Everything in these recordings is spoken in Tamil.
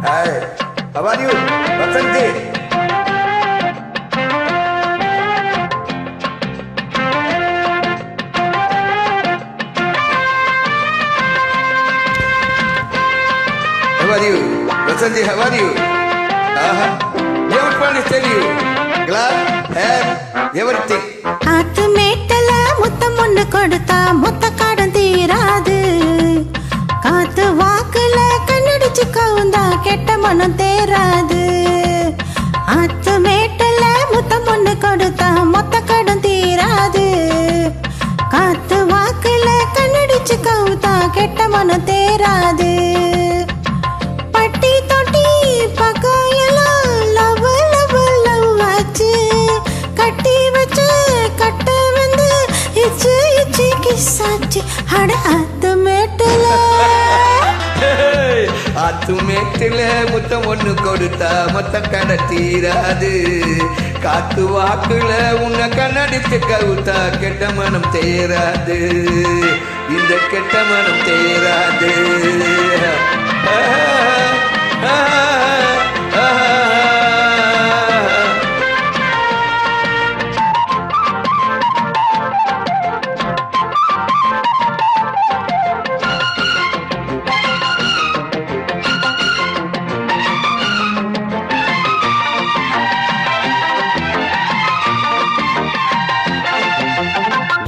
Hi, how are you? Vasanthi? How are you? Vasanthi, how are you? Everyone is telling you. Glad, happy, everything. ஆத்து மேட்டல முத்தம் ஒண்ணு கொடுத்தா முத்த கடன் தீராது. காத்து வாக்குல கண்ணடிச்சு கவுந்தா கெட்ட மனம் தேராது. ஆத்து மேட்டல முத்தம் ஒண்ணு கொடுத்தா மொத்த கடன் தீராது. காத்து வாக்குல கண்ணடிச்சு கவுந்தா கெட்ட மனம் தேராது. பட்டி தொட்டி பகையெல்லாம் லவ் லவ் லவ் ஆச்சு. கட்டி வச்ச கட்ட வந்து இச்சு இச்சு கிசாச்சு. அட ஆத்து மேட்டல ஆத்து மேட்டில முத்தம் ஒண்ணு கொடுத்தா மொத்த கடை தீராது. காத்து வாக்குல உன்னை கண்ணடித்து கவுத்தா கெட்ட மனம் தேராது. இந்த கெட்ட மனம் தேராது.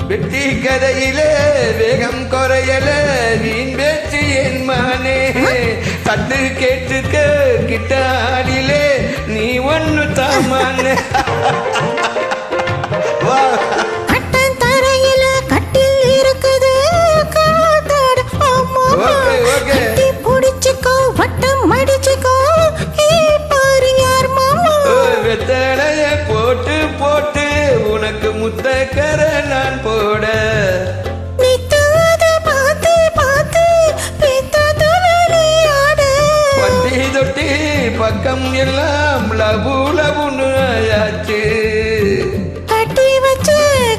வெட்டி கதையிலே வேகம் குறையல வீண் பேச்சு என் மானே. தட்டு கேட்டுக்க கிட்டாடிலே நீ ஒன்னு தாமான. தரையில கட்டில் இருக்குது காத்தாட புடிச்சுக்கோ வட்டம் மடிச்சுக்கோ பாரு யார் மாமா. வெத்தலைய போட்டு போட்டு உனக்கு முத்தக்கர நான் போட. நீ தூத பார்த்து பார்த்து பித்தாட. பட்டி தொட்டி பக்கம் எல்லாம் லபு லபுன்னு ஆயாச்சு. கட்டி வச்ச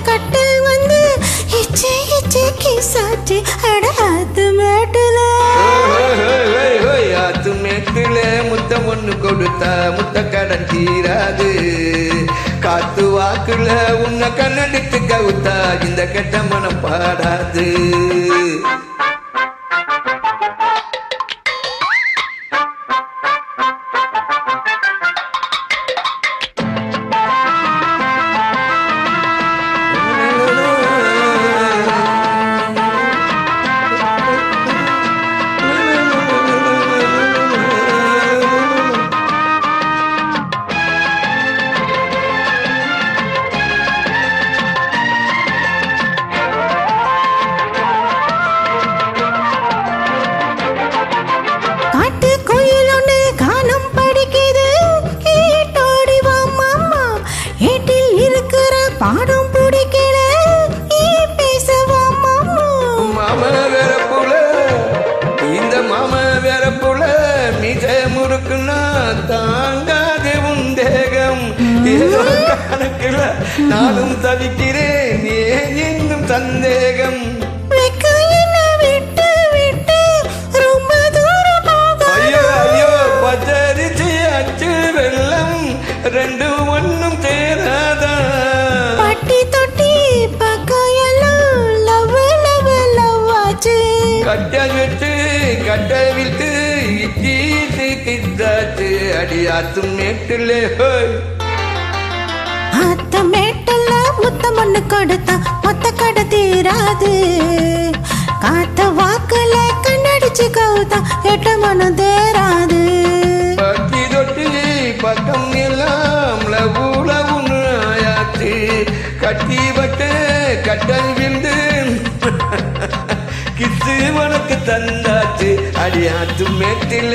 கட்டல் வந்து இச்சு இச்சு கிசாச்சு. அட ஆத்து மேட்டுல ஆத்து மேட்டுல முத்தம் ஒண்ணு கொடுத்தா முத்த கடன் தீராது. காத்து வாக்குல உன்னை கண்ணடித்து கவுத்தா இந்த கெட்ட மனம் பாடாது. பாடம் பிடிக்கல பேசவா மாமா. மாம வேறப்புல இந்த மாம வேறப்புல மிக முறுக்குன்னா தாங்காது உன் தேகம். ஏதோ கணக்குல நானும் தவிக்கிறேன் ஏன் இன்னும் சந்தேகம். ஐயோ ஐயோ பச்சரிச்சு அச்சு வெள்ளம் ரெண்டு ஒண்ணும் தேராதா. கட்ட விட்டு கட்ட விட்டு இச்சீட்டு கிட்டாச்சு. அடி ஆத்து மேட்டுல ஆத்து மேட்டல முத்தம் ஒண்ணு கொடுத்தா மொத்த கடை தீராது. காத்த வாக்குல கண்ணடிச்சு கவுத்தா எட்ட மனம் தேராது. பட்டி தொட்டி பக்கம் எல்லாம் லபு லபுன்னு ஆயாச்சு. கட்டி வட்டு கட்டல் விண்டு கித்து உனக்கு தந்தாச்சு. அடி ஆத்து மேட்டில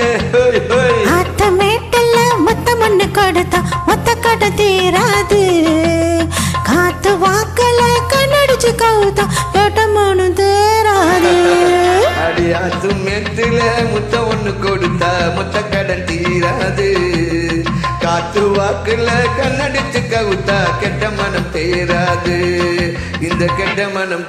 ஆத்து மேட்டல முத்தம் ஒண்ணு கொடுத்தா மொத்த கடை தீராது. காத்து வாக்குல கண்ணடிச்சு கவுத்தா எட்ட மனம் தேராது. அடி ஆத்து மேட்டில முத்தம் ஒண்ணு கொடுத்தா மொத்த கடன் தீராது. காத்து வாக்குல கண்ணடிச்சு கவுத்தா கெட்ட மனம் தேராது. இந்த கெட்ட மனம்